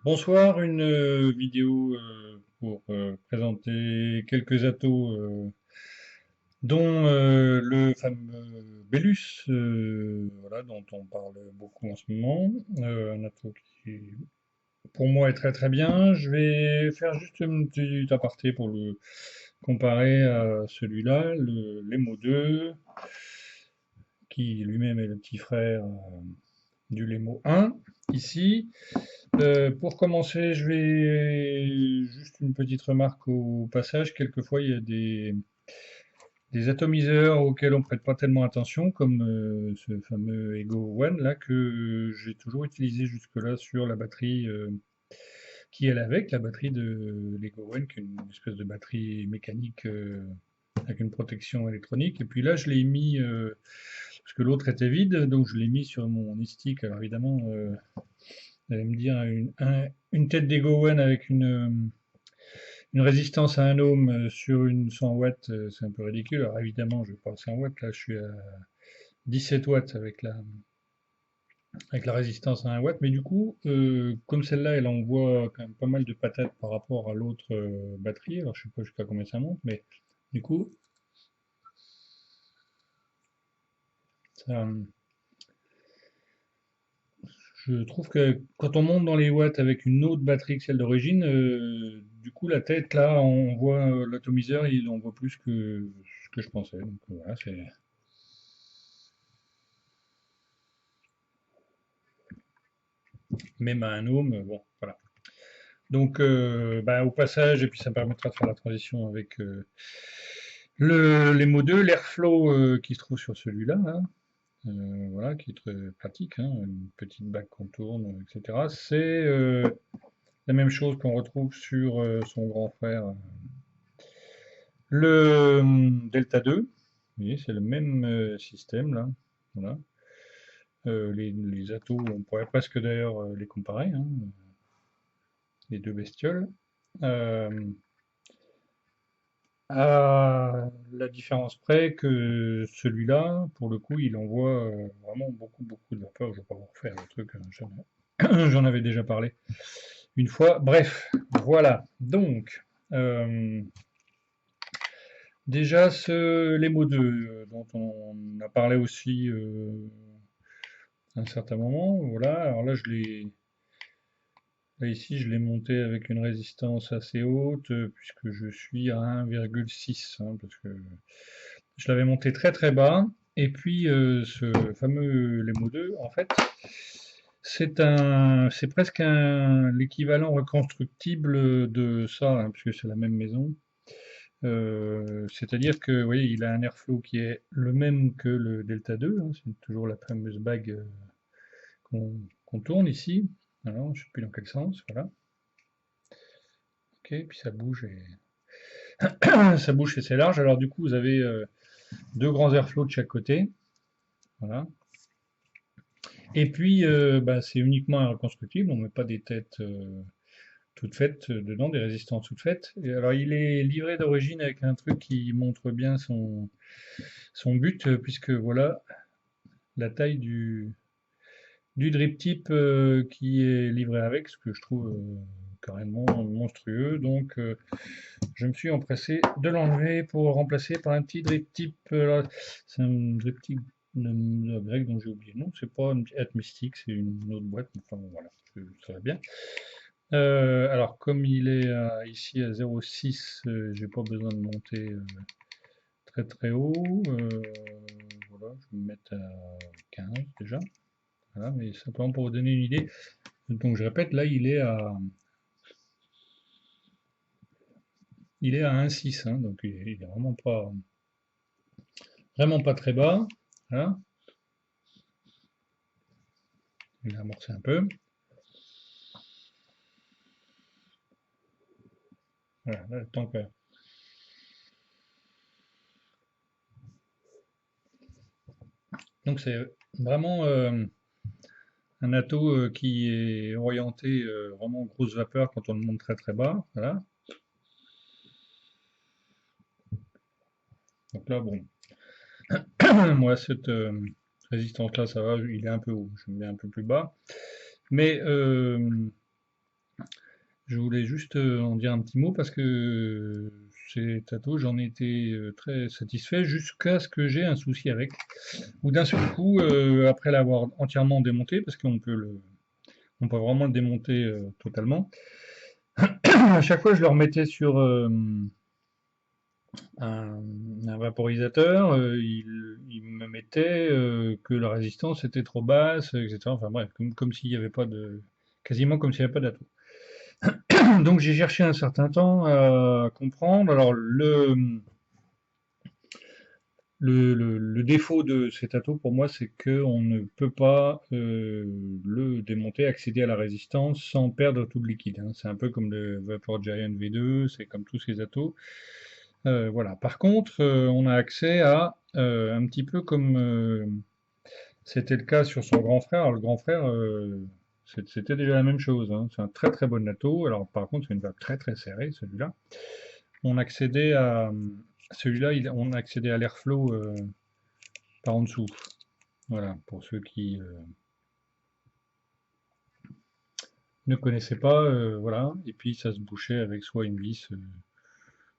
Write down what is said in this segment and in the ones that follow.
Bonsoir, une vidéo pour présenter quelques atos, dont le fameux Bellus, voilà, dont on parle beaucoup en ce moment. Un atout qui, pour moi, est très très bien. Je vais faire juste une petite aparté pour le comparer à celui-là, l'Emo 2, qui lui-même est le petit frère du Lemo 1, ici. Pour commencer, je vais juste une petite remarque au passage. Quelquefois, il y a des atomiseurs auxquels on prête pas tellement attention, comme ce fameux Ego One là que j'ai toujours utilisé jusque-là sur la batterie qui est avec la batterie de l'Ego One, qui est une espèce de batterie mécanique avec une protection électronique. Et puis là, je l'ai mis parce que l'autre était vide, donc je l'ai mis sur mon stick. Alors évidemment. Vous allez me dire, une tête d'Ego One avec une résistance à 1 ohm sur une 100 watts, c'est un peu ridicule. Alors évidemment, je vais pas à 100 watts, là je suis à 17 watts avec la résistance à 1 watt, mais du coup, comme celle-là, elle envoie quand même pas mal de patates par rapport à l'autre batterie, alors je sais pas jusqu'à combien ça monte, mais du coup, ça, je trouve que quand on monte dans les watts avec une autre batterie que celle d'origine, du coup la tête là, on voit l'atomiseur, il en voit plus que ce que je pensais. Donc voilà, c'est même à un ohm, bon voilà. Donc bah, au passage, et puis ça me permettra de faire la transition avec les mots 2, l'airflow qui se trouve sur celui-là, là, voilà, qui est très pratique, hein, une petite bague qu'on tourne, etc. C'est la même chose qu'on retrouve sur son grand frère le Delta 2, vous voyez, c'est le même système là. Voilà. Les atos, on pourrait presque d'ailleurs les comparer, hein, les deux bestioles. Euh, à la différence près que celui-là, pour le coup, il envoie vraiment beaucoup de vapeur. Je ne vais pas vous refaire le truc, j'en avais déjà parlé une fois. Bref, voilà. Donc, euh, déjà, les mots 2, dont on a parlé aussi à un certain moment, voilà. Alors là, là, ici, je l'ai monté avec une résistance assez haute, puisque je suis à 1,6, hein, parce que je l'avais monté très très bas. Et puis, ce fameux Lemo 2, en fait, c'est presque l'équivalent reconstructible de ça, hein, puisque c'est la même maison. C'est-à-dire que, vous voyez, il a un airflow qui est le même que le Delta 2, hein, c'est toujours la fameuse bague qu'on tourne ici. Alors, je ne sais plus dans quel sens, voilà. Ok, puis ça bouge ça bouge et c'est large. Alors du coup, vous avez deux grands airflows de chaque côté, voilà. Et puis, bah, c'est uniquement un reconstructible, on ne met pas des têtes toutes faites dedans, des résistances toutes faites. Et alors, il est livré d'origine avec un truc qui montre bien son but, puisque voilà la taille du drip tip qui est livré avec, ce que je trouve carrément monstrueux. Donc, je me suis empressé de l'enlever pour remplacer par un petit drip tip. C'est un drip tip grec dont j'ai oublié le nom. C'est pas une At Mystique, c'est une autre boîte. Enfin bon, voilà, ça va bien. Alors, comme il est ici à 0,6, j'ai pas besoin de monter très très haut. Voilà, je vais me mettre à 15 déjà. Voilà, mais simplement pour vous donner une idée. Donc, je répète, là, il est à 1,6, hein, donc il est vraiment pas très bas. Voilà, il a amorcé un peu. Voilà, là, tant que... Donc, c'est vraiment un ato qui est orienté vraiment grosse vapeur quand on le monte très très bas. Voilà. Donc là, bon, moi, cette résistance-là, ça va, il est un peu haut. Je me mets un peu plus bas. Mais Je voulais juste en dire un petit mot parce que chez Tato, j'en ai été très satisfait jusqu'à ce que j'ai un souci avec. Ou d'un seul coup, après l'avoir entièrement démonté, parce on peut vraiment le démonter totalement, à chaque fois je le remettais sur un, un vaporisateur, il me mettait que la résistance était trop basse, etc. Enfin bref, comme s'il n'y avait pas de, quasiment comme s'il n'y avait pas d'atome. Donc j'ai cherché un certain temps à comprendre. Alors le défaut de cet atout pour moi, c'est qu'on ne peut pas le démonter, accéder à la résistance sans perdre tout le liquide, hein. C'est un peu comme le Vapor Giant V2, c'est comme tous ces atos. Voilà. Par contre, on a accès à un petit peu comme c'était le cas sur son grand frère. Alors, le grand frère, c'était déjà la même chose, hein. C'est un très très bon ato. Alors par contre, c'est une valve très très serrée, celui-là. On accédait à celui-là, on accédait à l'airflow par en dessous. Voilà, pour ceux qui ne connaissaient pas, voilà. Et puis ça se bouchait avec soit une vis,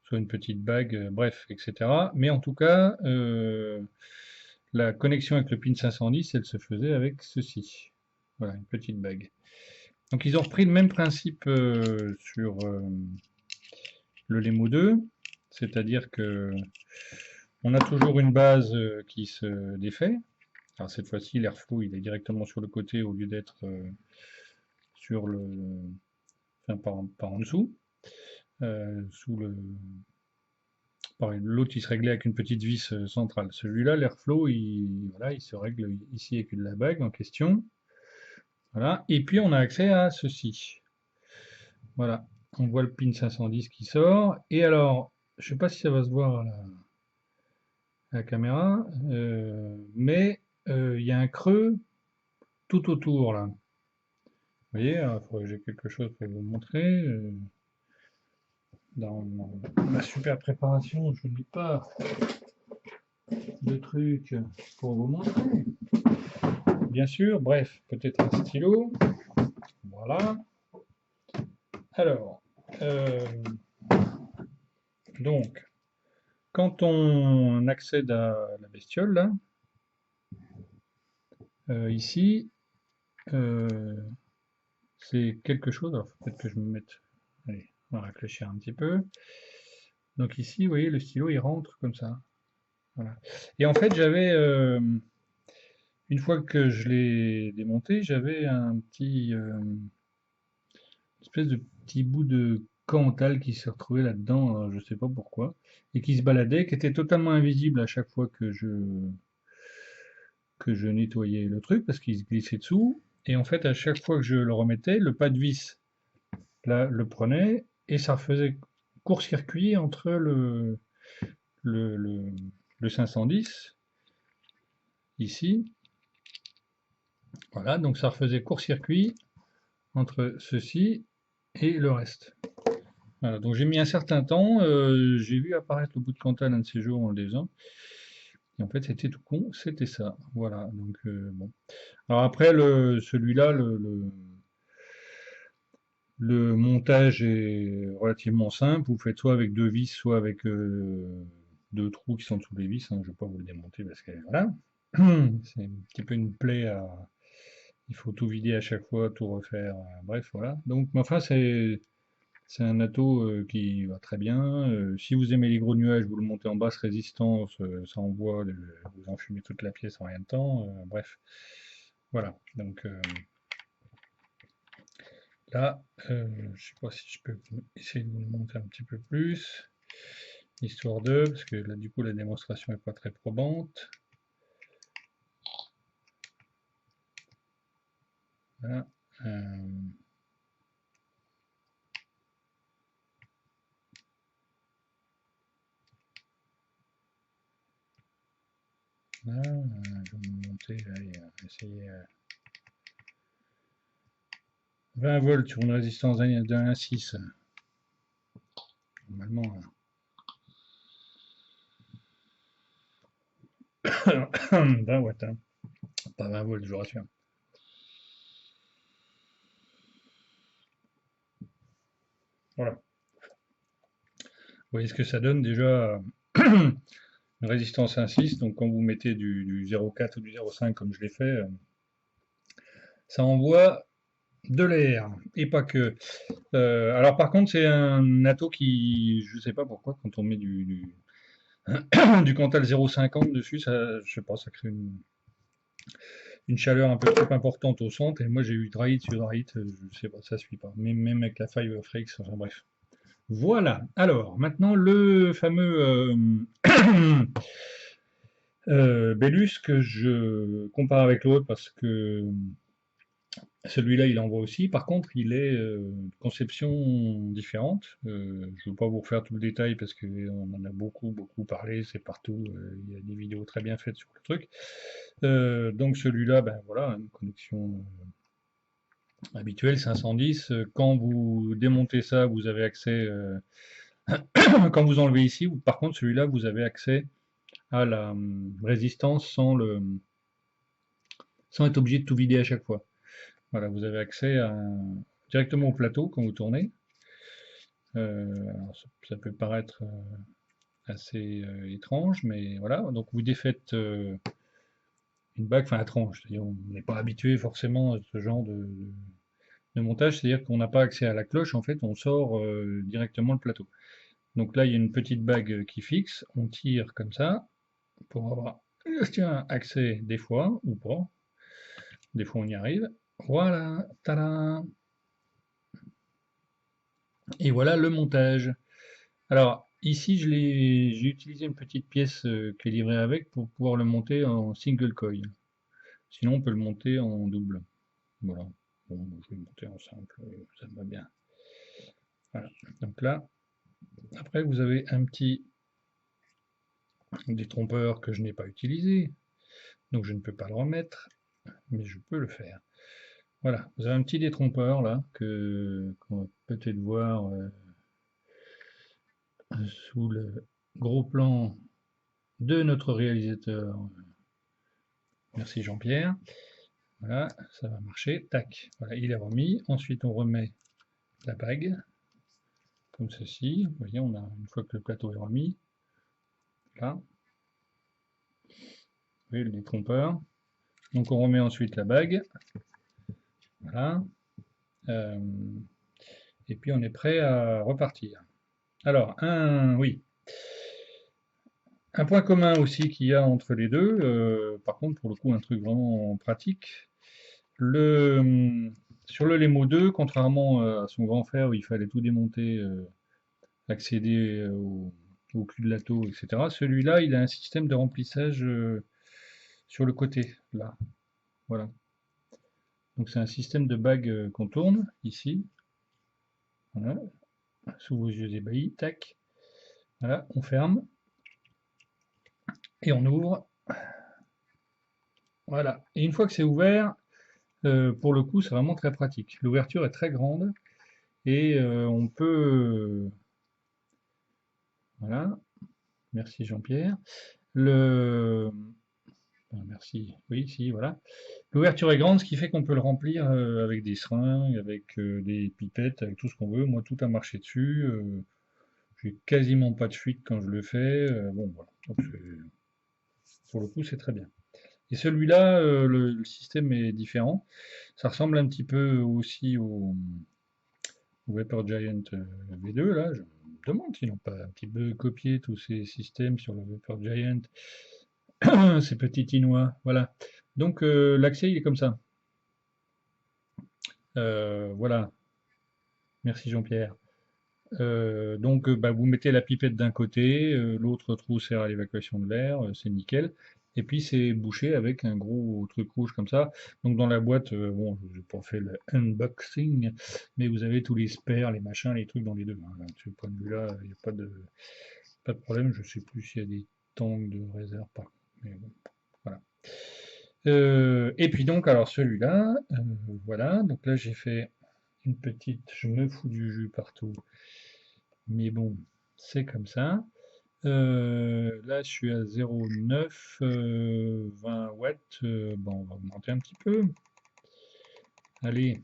soit une petite bague, bref, etc. Mais en tout cas, la connexion avec le pin 510, elle se faisait avec ceci. Voilà, une petite bague. Donc ils ont repris le même principe sur le Lemo 2, c'est-à-dire que on a toujours une base qui se défait. Alors cette fois-ci, l'airflow il est directement sur le côté au lieu d'être sur le, enfin, par en dessous, sous le, l'autre il se réglait avec une petite vis centrale. Celui-là, l'airflow, voilà, il se règle ici avec la bague en question. Voilà. Et puis on a accès à ceci. Voilà. On voit le pin 510 qui sort. Et alors, je sais pas si ça va se voir à la caméra, mais il y a un creux tout autour là. Vous voyez, il faudrait que j'ai quelque chose pour vous montrer. Dans ma super préparation, je n'ai pas de trucs pour vous montrer. Bien sûr, bref, peut-être un stylo. Voilà. Alors, euh, donc, quand on accède à la bestiole, là, ici, euh, c'est quelque chose. Alors, peut-être que je me mette. Allez, on va réfléchir un petit peu. Donc, ici, vous voyez, le stylo, il rentre comme ça. Voilà. Et en fait, j'avais. Une fois que je l'ai démonté, j'avais un petit. Espèce de petit bout de Cantal qui s'est retrouvé là-dedans, je sais pas pourquoi, et qui se baladait, qui était totalement invisible à chaque fois que je nettoyais le truc, parce qu'il se glissait dessous. Et en fait, à chaque fois que je le remettais, le pas de vis là, le prenait, et ça faisait court-circuit entre le, le, le 510, ici. Voilà, donc ça refaisait court-circuit entre ceci et le reste. Voilà, donc j'ai mis un certain temps, j'ai vu apparaître le bout de Cantal un de ces jours en le faisant, et en fait c'était tout con, c'était ça. Voilà, donc bon. Alors après celui-là, le montage est relativement simple. Vous faites soit avec deux vis, soit avec deux trous qui sont sous les vis, hein. Je ne vais pas vous le démonter parce que voilà, c'est un petit peu une plaie à. Il faut tout vider à chaque fois, tout refaire. Bref, voilà. Donc, mais enfin, c'est un ato qui va très bien. Si vous aimez les gros nuages, vous le montez en basse résistance, ça envoie, vous enfumez toute la pièce en rien de temps. Bref, voilà. Donc là, je sais pas si je peux essayer de vous le montrer un petit peu plus, histoire de, parce que là du coup la démonstration est pas très probante. Voilà. Là, je vais vous monter, là, essayer 20 volts sur une résistance d'1,6. Normalement, 20 watts, hein. Pas 20 volts, je vous rassure. Voilà. Vous voyez ce que ça donne déjà. Une résistance 1,6, donc quand vous mettez du 0,4 ou du 0,5 comme je l'ai fait, ça envoie de l'air, et pas que. Alors par contre, c'est un atto qui, je sais pas pourquoi, quand on met du Cantal 0,50 dessus, ça, je sais pas, ça crée une chaleur un peu trop importante au centre, et moi j'ai eu Dry Hit sur Dry Hit, je sais pas, ça suit pas, même avec la Five Freaks, enfin bref. Voilà, alors maintenant le fameux Bellus que je compare avec l'autre parce que celui-là il envoie aussi, par contre il est de conception différente. Je ne veux pas vous refaire tout le détail parce qu'on en a beaucoup parlé, c'est partout, il y a des vidéos très bien faites sur le truc. Donc celui-là, ben voilà, une connexion habituelle 510. Quand vous démontez ça, vous avez accès, quand vous enlevez ici, par contre celui-là vous avez accès à la résistance sans être obligé de tout vider à chaque fois. Voilà, vous avez accès directement au plateau quand vous tournez. Alors, ça peut paraître assez étrange, mais voilà. Donc vous défaites une bague, enfin étrange, c'est-à-dire on n'est pas habitué forcément à ce genre de montage, c'est-à-dire qu'on n'a pas accès à la cloche, en fait on sort directement le plateau. Donc là il y a une petite bague qui fixe, on tire comme ça pour avoir accès des fois ou pas. Des fois on y arrive. Voilà, tada! Et voilà le montage. Alors ici j'ai utilisé une petite pièce qui est livrée avec pour pouvoir le monter en single coil. Sinon on peut le monter en double. Voilà. Bon, je vais le monter en simple, ça me va bien. Voilà. Donc là, après vous avez un petit détrompeur que je n'ai pas utilisé, donc je ne peux pas le remettre, mais je peux le faire. Voilà, vous avez un petit détrompeur là qu'on va peut-être voir sous le gros plan de notre réalisateur. Merci Jean-Pierre. Voilà, ça va marcher. Tac, voilà, il est remis. Ensuite, on remet la bague, comme ceci. Vous voyez, on a, une fois que le plateau est remis, là, vous voyez le détrompeur. Donc, on remet ensuite la bague. Voilà. Euh, et puis, on est prêt à repartir. Alors, oui. Un point commun aussi qu'il y a entre les deux, par contre, pour le coup, un truc vraiment pratique. Sur le Lemo 2, contrairement à son grand frère où il fallait tout démonter, accéder au cul de l'atto, etc., celui-là, il a un système de remplissage sur le côté, là. Voilà. Donc c'est un système de bague qu'on tourne, ici. Voilà. Sous vos yeux ébahis, tac. Voilà, on ferme. Et on ouvre. Voilà. Et une fois que c'est ouvert, pour le coup, c'est vraiment très pratique. L'ouverture est très grande et on peut. Voilà. Merci Jean-Pierre. Le. Merci. Oui, si, voilà. L'ouverture est grande, ce qui fait qu'on peut le remplir avec des seringues, avec des pipettes, avec tout ce qu'on veut. Moi, tout a marché dessus. J'ai quasiment pas de fuite quand je le fais. Bon, voilà. Donc, pour le coup, c'est très bien. Et celui-là, le système est différent. Ça ressemble un petit peu aussi au Vapor Giant V2. Là, je me demande s'ils n'ont pas un petit peu copié tous ces systèmes sur le Vapor Giant, ces petits Tinois. Voilà. Donc, l'accès, il est comme ça. Voilà. Merci Jean-Pierre. Donc, bah, vous mettez la pipette d'un côté, l'autre trou sert à l'évacuation de l'air, c'est nickel. Et puis c'est bouché avec un gros truc rouge comme ça. Donc dans la boîte, bon, je n'ai pas fait le unboxing, mais vous avez tous les spares, les machins, les trucs dans les deux, hein. De ce point de vue-là, il n'y a pas de problème. Je ne sais plus s'il y a des tanks de réserve par contre, mais bon, voilà. Et puis donc, alors celui-là, voilà. Donc là, j'ai fait une petite, je me fous du jus partout. Mais bon, c'est comme ça. Là, je suis à 0,9, 20 watts. Bon, on va augmenter un petit peu. Allez,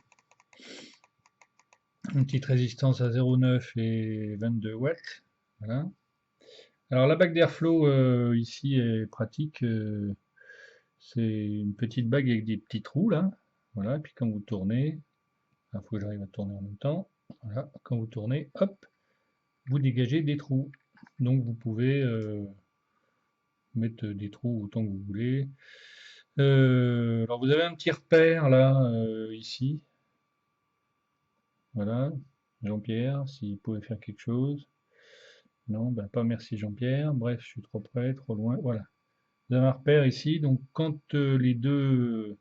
Une petite résistance à 0,9 et 22 watts. Voilà. Alors la bague d'airflow ici est pratique. C'est une petite bague avec des petits trous là. Voilà. Et puis quand vous tournez, il faut que j'arrive à tourner en même temps. Voilà. Quand vous tournez, hop, vous dégagez des trous. Donc vous pouvez mettre des trous autant que vous voulez. Alors vous avez un petit repère là, ici. Voilà. Jean-Pierre, s'il pouvait faire quelque chose. Non, ben pas merci Jean-Pierre. Bref, je suis trop près, trop loin. Voilà. Vous avez un repère ici. Donc quand les deux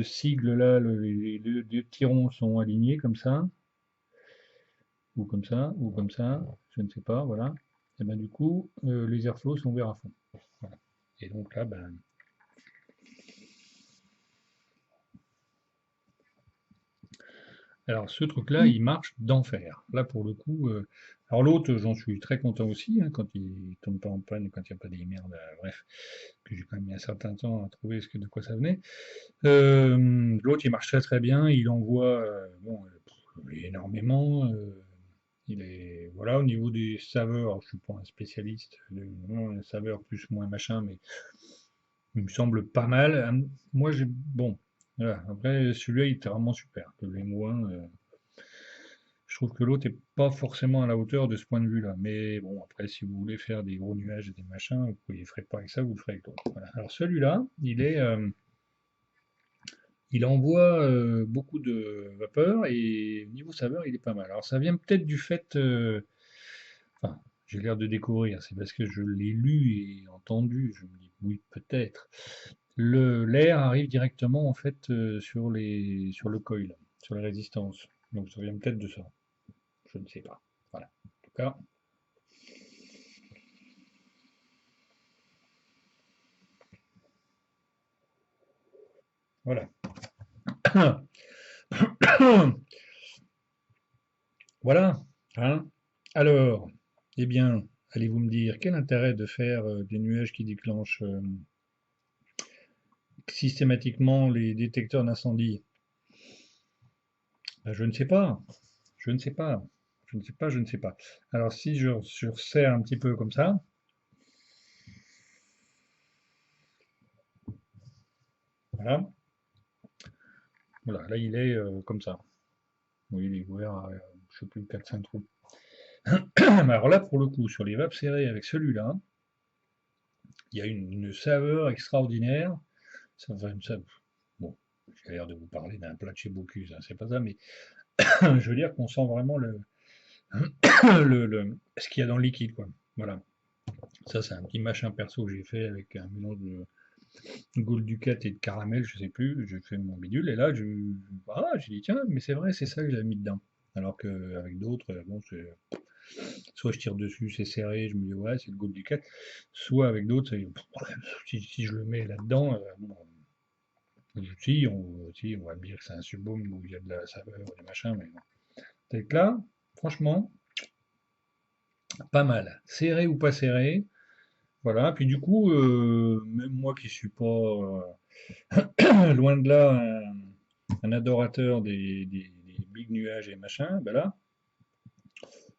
sigles là, les deux tirons sont alignés comme ça, ou comme ça, ou comme ça, je ne sais pas, voilà. Et ben du coup, les airflows sont ouverts à fond. Voilà. Et donc là, ben, alors ce truc-là, il marche d'enfer. Là pour le coup, alors l'autre, j'en suis très content aussi, hein, quand il tombe pas en panne, quand il n'y a pas des merdes, bref, que j'ai quand même mis un certain temps à trouver de quoi ça venait. L'autre, il marche très très bien, il envoie bon, énormément. Il est voilà au niveau des saveurs, alors, je suis pas un spécialiste de saveurs plus moins machin, mais il me semble pas mal. Moi, j'ai bon. Voilà. Après, celui-là, il était vraiment super. Le M1, je trouve que l'autre est pas forcément à la hauteur de ce point de vue-là. Mais bon, après, si vous voulez faire des gros nuages et des machins, vous ne le ferez pas avec ça, vous le ferez avec l'autre. Voilà. Alors celui-là, il envoie beaucoup de vapeur et niveau saveur, il est pas mal. Alors ça vient peut-être du fait, enfin, j'ai l'air de découvrir, c'est parce que je l'ai lu et entendu, je me dis oui, peut-être. L'air arrive directement en fait sur le coil, sur la résistance. Donc ça vient peut-être de ça. Je ne sais pas. Voilà. En tout cas, voilà. Voilà. Hein. Alors, eh bien, allez-vous me dire quel intérêt de faire des nuages qui déclenchent systématiquement les détecteurs d'incendie? Ben, je ne sais pas. Je ne sais pas. Je ne sais pas, je ne sais pas. Alors si je resserre un petit peu comme ça, voilà. Voilà, là il est comme ça. Oui, il est ouvert à, je sais plus, 4-5 trous. Mais alors là, pour le coup, sur les vapes serrées avec celui-là, il y a une saveur extraordinaire. Ça, bon, j'ai l'air de vous parler d'un plat de chez Bocuse, hein, c'est pas ça, mais je veux dire qu'on sent vraiment ce qu'il y a dans le liquide, quoi. Voilà. Ça, c'est un petit machin perso que j'ai fait avec un mélange de Gold Ducat et de caramel, je sais plus. J'ai fait mon bidule et là, j'ai dit tiens, mais c'est vrai, c'est ça que j'avais mis dedans. Alors qu'avec d'autres, bon, soit je tire dessus, c'est serré, je me dis ouais, c'est le Gold Ducat. Soit avec d'autres, si je le mets là-dedans, bon, si, on va me dire que c'est un subboom où il y a de la saveur, des machins, mais bon. C'est que là, franchement, pas mal. Serré ou pas serré, voilà. Puis du coup, même moi qui suis pas loin de là un adorateur des big nuages et machin, ben là,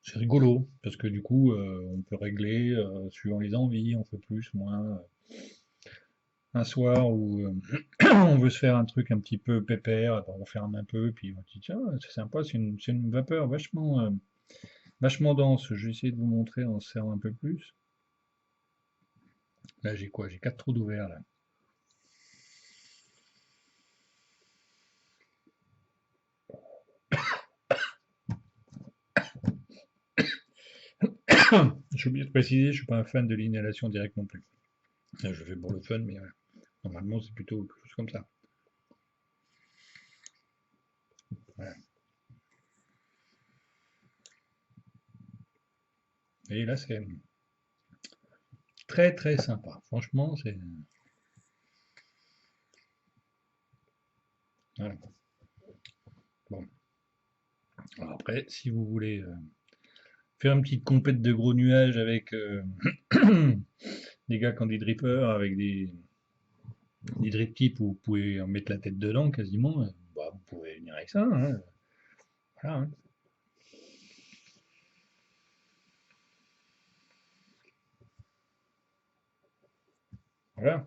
c'est rigolo, parce que du coup, on peut régler suivant les envies, on fait plus, moins. Un soir où on veut se faire un truc un petit peu pépère, alors on ferme un peu, puis on dit tiens, c'est sympa, c'est une vapeur vachement dense. Je vais essayer de vous montrer en serrant un peu plus. Là, j'ai quoi? J'ai 4 trous d'ouvert là. J'ai oublié de préciser, je suis pas un fan de l'inhalation directe non plus. Je fais pour le fun, mais normalement c'est plutôt quelque chose comme ça. Voilà. Et là, c'est très très sympa. Franchement, c'est. Voilà. Bon. Alors après, si vous voulez faire une petite compète de gros nuages avec des gars qui ont des drippers, avec des drip tips où vous pouvez en mettre la tête dedans quasiment, bah, pouvez venir avec ça, hein. Voilà, hein. Voilà.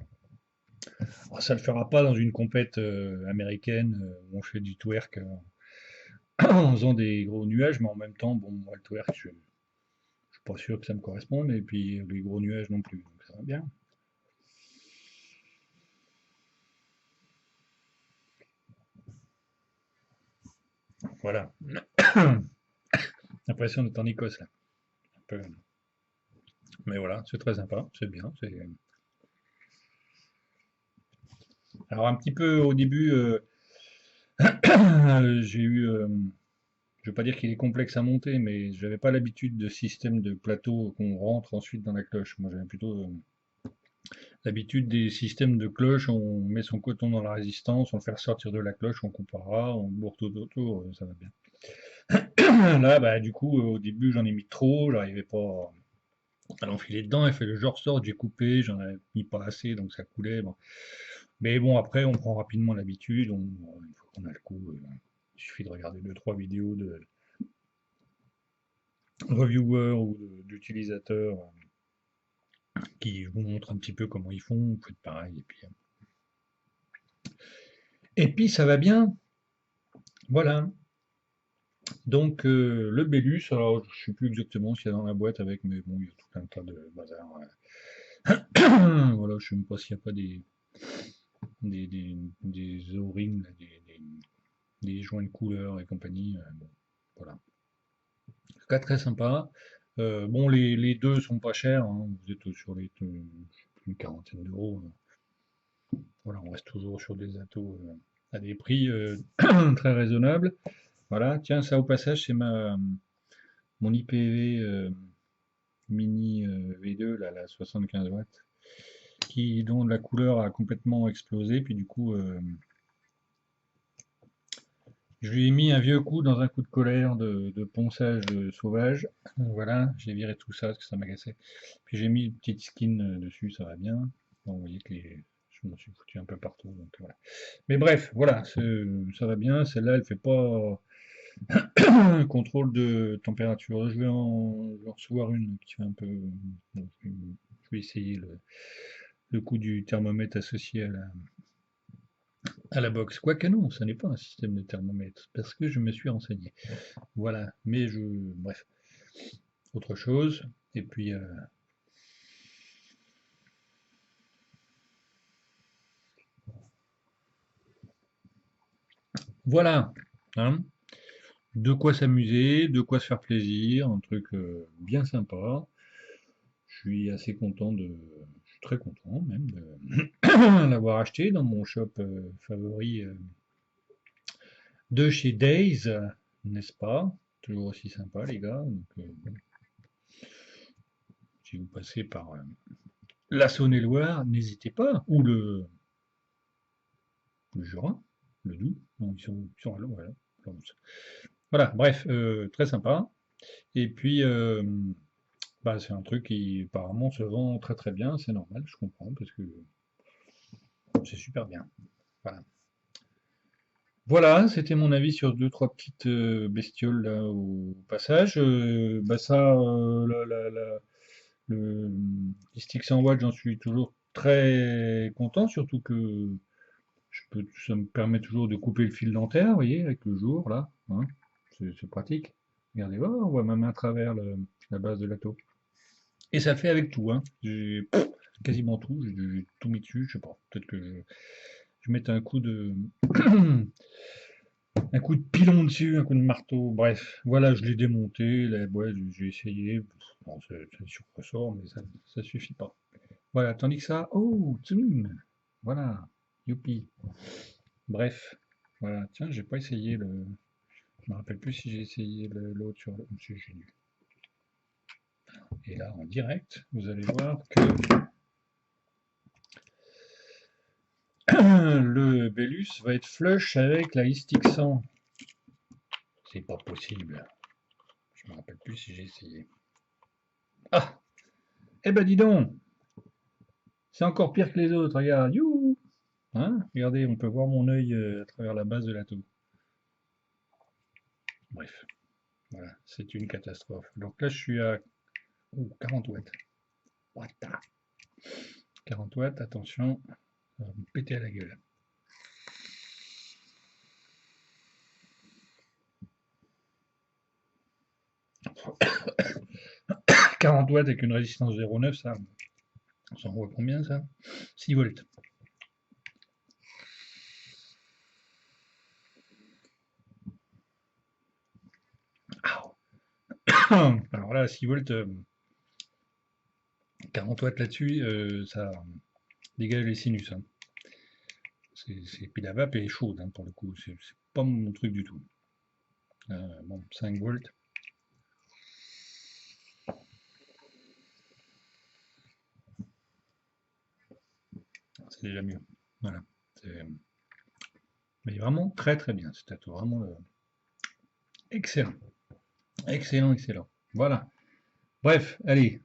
Alors, ça ne le fera pas dans une compète américaine où on fait du twerk en faisant des gros nuages, mais en même temps, bon, moi, le twerk, je suis pas sûr que ça me corresponde, et puis les gros nuages non plus, donc ça va bien. Voilà. L'impression d'être en Écosse, là. Un peu. Mais voilà, c'est très sympa, c'est bien. Alors, un petit peu au début, j'ai eu. Je ne veux pas dire qu'il est complexe à monter, mais j'avais pas l'habitude de système de plateau qu'on rentre ensuite dans la cloche. Moi, j'avais plutôt l'habitude des systèmes de cloche. On met son coton dans la résistance, on le fait ressortir de la cloche, on comparera, on bourre tout autour, ça va bien. Là, bah, du coup, au début, j'en ai mis trop, j'arrivais pas à l'enfiler dedans. Il fait le genre sort, j'ai coupé, j'en avais mis pas assez, donc ça coulait. Bon. Mais bon, après, on prend rapidement l'habitude. Une fois qu'on a le coup, il suffit de regarder deux, trois vidéos de reviewers ou d'utilisateurs qui vous montrent un petit peu comment ils font. Vous faites pareil. Et puis ça va bien. Voilà. Donc, le Bélus, alors je sais plus exactement ce qu'il y a dans la boîte avec, mais bon, il y a tout un tas de bazar. Voilà, je sais même pas s'il n'y a pas des O-rings, là, des joints de couleur et compagnie. Bon, voilà. En tout cas, très sympa. Bon, les deux sont pas chers, hein. Vous êtes sur une quarantaine d'euros. Voilà, on reste toujours sur des atos à des prix très raisonnables. Voilà, tiens, ça au passage, c'est mon IPV Mini V2, là, la 75 watts, dont la couleur a complètement explosé. Puis du coup, je lui ai mis un vieux coup dans un coup de colère de ponçage sauvage. Voilà, j'ai viré tout ça parce que ça m'agaçait. Puis j'ai mis une petite skin dessus, ça va bien. Bon, vous voyez que je m'en suis foutu un peu partout. Donc voilà. Mais bref, voilà, ça va bien. Celle-là, elle fait pas un contrôle de température. Je vais en recevoir une qui fait un peu. Bon, je vais essayer le coup du thermomètre associé à la box. Quoique non, ce n'est pas un système de thermomètre, parce que je me suis renseigné. Voilà, mais bref, autre chose. Et puis, voilà, hein, de quoi s'amuser, de quoi se faire plaisir, un truc bien sympa. Je suis très content même de l'avoir acheté dans mon shop favori de chez Days, n'est-ce pas? Toujours aussi sympa, les gars. Donc, si vous passez par la Saône-et-Loire, n'hésitez pas. Ou le Jura, le Doubs. Non, ils sont à Lyon, voilà. Voilà, bref, très sympa. Et puis, bah, c'est un truc qui apparemment se vend très très bien, c'est normal, je comprends, parce que c'est super bien. Voilà. Voilà, c'était mon avis sur deux, trois petites bestioles là au passage. Bah ça, les sticks 100 watts, j'en suis toujours très content, surtout que ça me permet toujours de couper le fil dentaire, vous voyez, avec le jour là, hein. C'est pratique. Regardez, oh, on voit ma main à travers la base de la taupe. Et ça le fait avec tout, hein. J'ai quasiment tout, j'ai tout mis dessus, je sais pas. Peut-être que je mette un coup de pilon dessus, un coup de marteau, bref. Voilà, je l'ai démonté, la boîte, j'ai essayé. Bon, c'est sur ressort, mais ça suffit pas. Voilà, tandis que ça, oh, tchoum, voilà, youpi. Bref, voilà, tiens, j'ai pas essayé je me rappelle plus si j'ai essayé l'autre sur le. Si, j'ai dû. Et là, en direct, vous allez voir que le Bellus va être flush avec la Istic 100. C'est pas possible. Je me rappelle plus si j'ai essayé. Ah, eh ben dis donc, c'est encore pire que les autres. Regarde, youhou, hein, regardez, on peut voir mon œil à travers la base de la tour. Bref, voilà, c'est une catastrophe. Donc là, je suis à 40 watts. What the- 40 watts, attention, ça va me péter à la gueule. 40 watts avec une résistance 0,9, ça, on s'en voit combien ça? 6 volts. Alors là, 6 volts, 40 watts là-dessus, ça dégage les sinus, hein. Puis la vape est chaude, hein, pour le coup, c'est pas mon truc du tout. Bon, 5 volts. C'est déjà mieux. Voilà. Mais vraiment très très bien. C'était vraiment excellent. Excellent, excellent. Voilà. Bref, allez.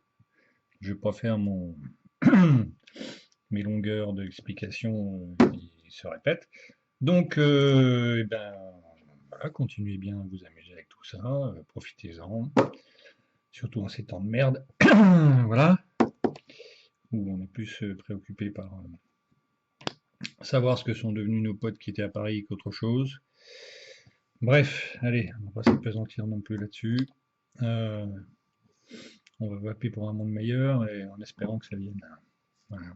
Je vais pas faire mes longueurs d'explication qui se répètent. Donc, eh ben, voilà, continuez bien à vous amuser avec tout ça. Profitez-en. Surtout en ces temps de merde. Voilà. Où on est plus préoccupé par savoir ce que sont devenus nos potes qui étaient à Paris qu'autre chose. Bref, allez, on va pas s'apesantir non plus là-dessus. On va vaper pour un monde meilleur et en espérant que ça vienne. Voilà.